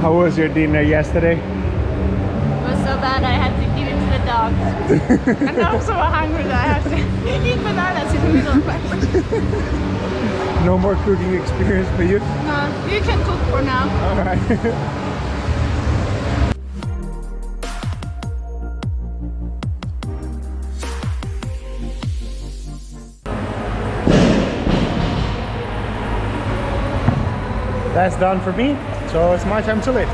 How was your dinner yesterday? It was so bad I had to give it to the dogs. And now I'm so hungry that I have to eat bananas in the middle of breakfast. No more cooking experience for you? No, you can cook for now. Alright. That's done for me, so it's my time to lift.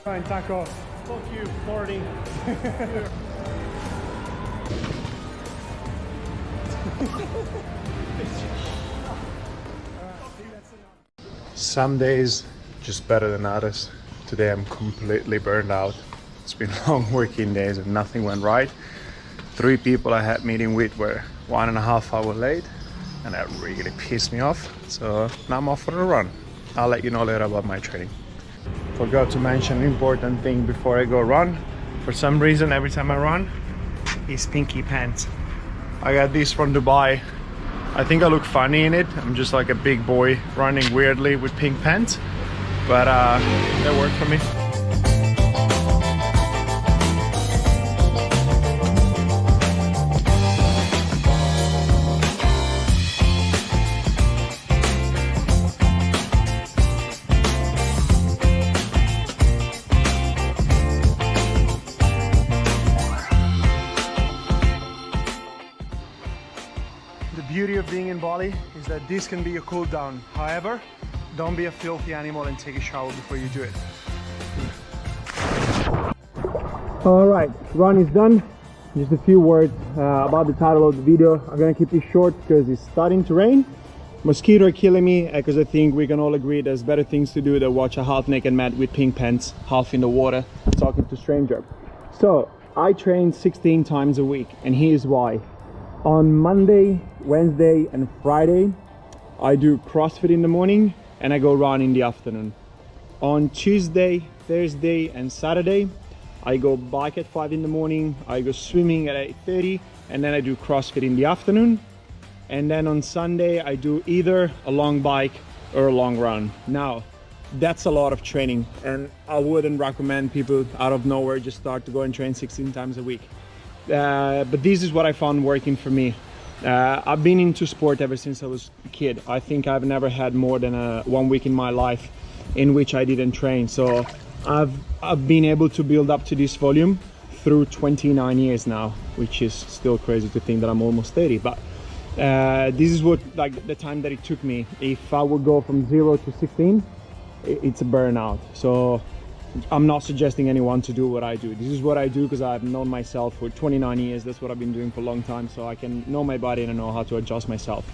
Fine, taco. Fuck you, 40. Some days just better than others. Today I'm completely burned out. It's been long working days and nothing went right. 3 people I had meeting with were 1.5 hours late, and that really pissed me off. So now I'm off for a run. I'll let you know later about my training. Forgot to mention an important thing before I go run. For some reason, every time I run, is pinky pants. I got these from Dubai. I think I look funny in it. I'm just like a big boy running weirdly with pink pants, but they work for me. The beauty of being in Bali is that this can be a cool down. However, don't be a filthy animal and take a shower before you do it. All right, run is done. Just a few words about the title of the video. I'm gonna keep it short because it's starting to rain. Mosquitoes are killing me because I think we can all agree there's better things to do than watch a half-naked man with pink pants, half in the water, talking to a stranger. So I train 16 times a week, and here's why. On Monday, Wednesday and Friday, I do CrossFit in the morning and I go run in the afternoon. On Tuesday, Thursday and Saturday, I go bike at 5 in the morning, I go swimming at 8:30, and then I do CrossFit in the afternoon. And then on Sunday, I do either a long bike or a long run. Now, that's a lot of training, and I wouldn't recommend people out of nowhere just start to go and train 16 times a week. But this is what I found working for me. I've been into sport ever since I was a kid. I think I've never had more than 1 week in my life in which I didn't train. So I've been able to build up to this volume through 29 years now, which is still crazy to think that I'm almost 30. But this is what, like, the time that it took me. If I would go from 0 to 16, it's a burnout. So I'm not suggesting anyone to do what I do. This is what I do because I've known myself for 29 years. That's what I've been doing for a long time, so I can know my body and I know how to adjust myself.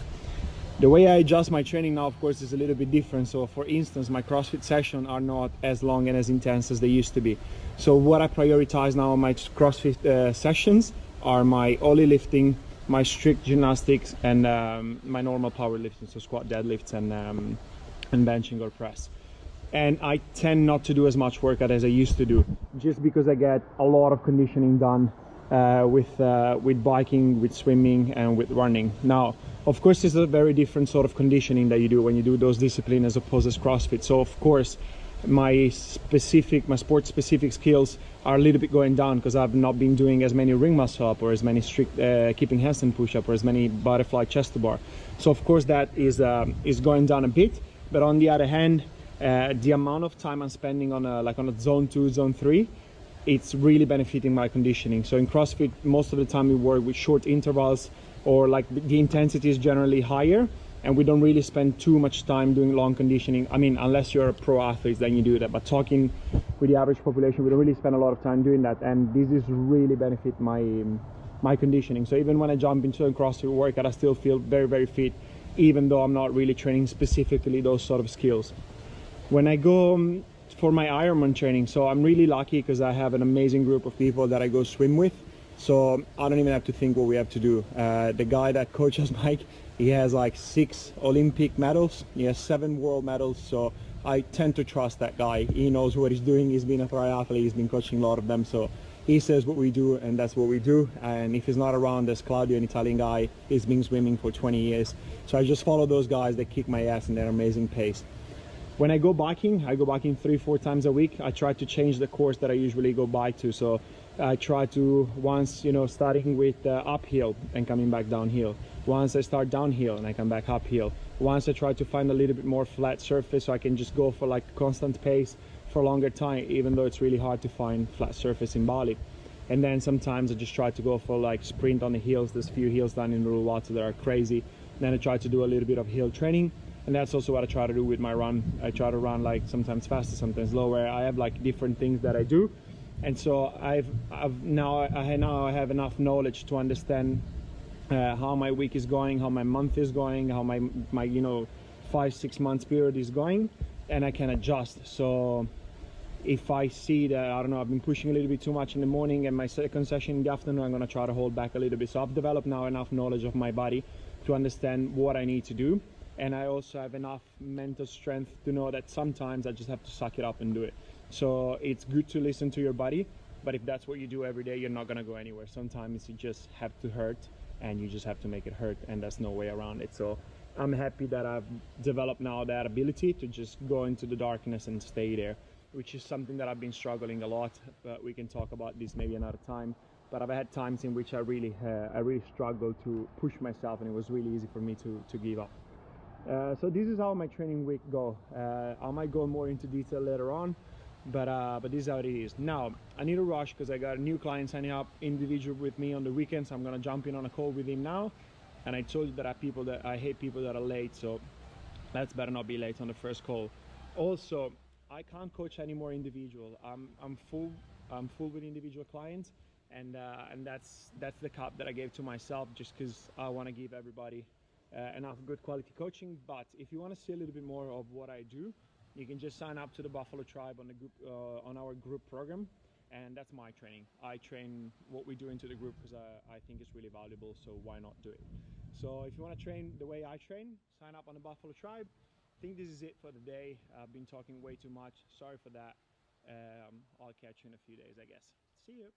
The way I adjust my training now, of course, is a little bit different. So for instance, my CrossFit sessions are not as long and as intense as they used to be. So what I prioritize now on my CrossFit sessions are my ollie lifting, my strict gymnastics, and my normal powerlifting, so squat, deadlifts, and benching or press. And I tend not to do as much workout as I used to do, just because I get a lot of conditioning done with biking, with swimming, and with running. Now, of course, it's a very different sort of conditioning that you do when you do those disciplines as opposed to CrossFit. So of course, my sport specific skills are a little bit going down because I've not been doing as many ring muscle up or as many strict keeping handstand push up or as many butterfly chest to bar. So of course that is going down a bit. But on the other hand, the amount of time I'm spending on a zone 2, zone 3 it's really benefiting my conditioning. So in CrossFit, most of the time we work with short intervals, or like the intensity is generally higher, and we don't really spend too much time doing long conditioning. I mean, unless you're a pro athlete, then you do that. But talking with the average population, we don't really spend a lot of time doing that, and this is really benefit my conditioning. So even when I jump into a CrossFit workout, I still feel very, very fit, even though I'm not really training specifically those sort of skills. When I go for my Ironman training, so I'm really lucky because I have an amazing group of people that I go swim with. So I don't even have to think what we have to do. The guy that coaches Mike, he has like 6 Olympic medals. He has 7 world medals. So I tend to trust that guy. He knows what he's doing. He's been a triathlete. He's been coaching a lot of them. So he says what we do, and that's what we do. And if he's not around, there's Claudio, an Italian guy. He's been swimming for 20 years. So I just follow those guys. They kick my ass in their amazing pace. When I go biking 3-4 times a week. I try to change the course that I usually go bike to. So I try to, once, you know, starting with uphill and coming back downhill. Once I start downhill and I come back uphill. Once I try to find a little bit more flat surface so I can just go for like constant pace for a longer time, even though it's really hard to find flat surface in Bali. And then sometimes I just try to go for like sprint on the hills. There's a few hills down in Uluwatu that are crazy. Then I try to do a little bit of hill training. And that's also what I try to do with my run. I try to run like sometimes faster, sometimes lower. I have like different things that I do. And so I have enough knowledge to understand how my week is going, how my month is going, how my 5-6 months period is going, and I can adjust. So if I see that, I don't know, I've been pushing a little bit too much in the morning and my second session in the afternoon, I'm going to try to hold back a little bit. So I've developed now enough knowledge of my body to understand what I need to do. And I also have enough mental strength to know that sometimes I just have to suck it up and do it. So it's good to listen to your body, but if that's what you do every day, you're not going to go anywhere. Sometimes you just have to hurt, and you just have to make it hurt, and there's no way around it. So I'm happy that I've developed now that ability to just go into the darkness and stay there, which is something that I've been struggling a lot, but we can talk about this maybe another time. But I've had times in which I really struggled to push myself, and it was really easy for me to give up. So this is how my training week go. I might go more into detail later on, but this is how it is. Now I need to rush because I got a new client signing up individual with me on the weekend, so I'm gonna jump in on a call with him now. And I told you that I hate people that are late, so let's better not be late on the first call. Also, I can't coach any more individual. I'm full with individual clients, and that's the cap that I gave to myself, just because I want to give everybody enough good quality coaching. But if you want to see a little bit more of what I do, you can just sign up to the Buffalo Tribe on the group on our group program, and that's my training. I train what we do into the group because I think it's really valuable, so why not do it? So if you want to train the way I train, sign up on the Buffalo Tribe. I think this is it for the day. I've been talking way too much, sorry for that. I'll catch you in a few days, I guess. See you.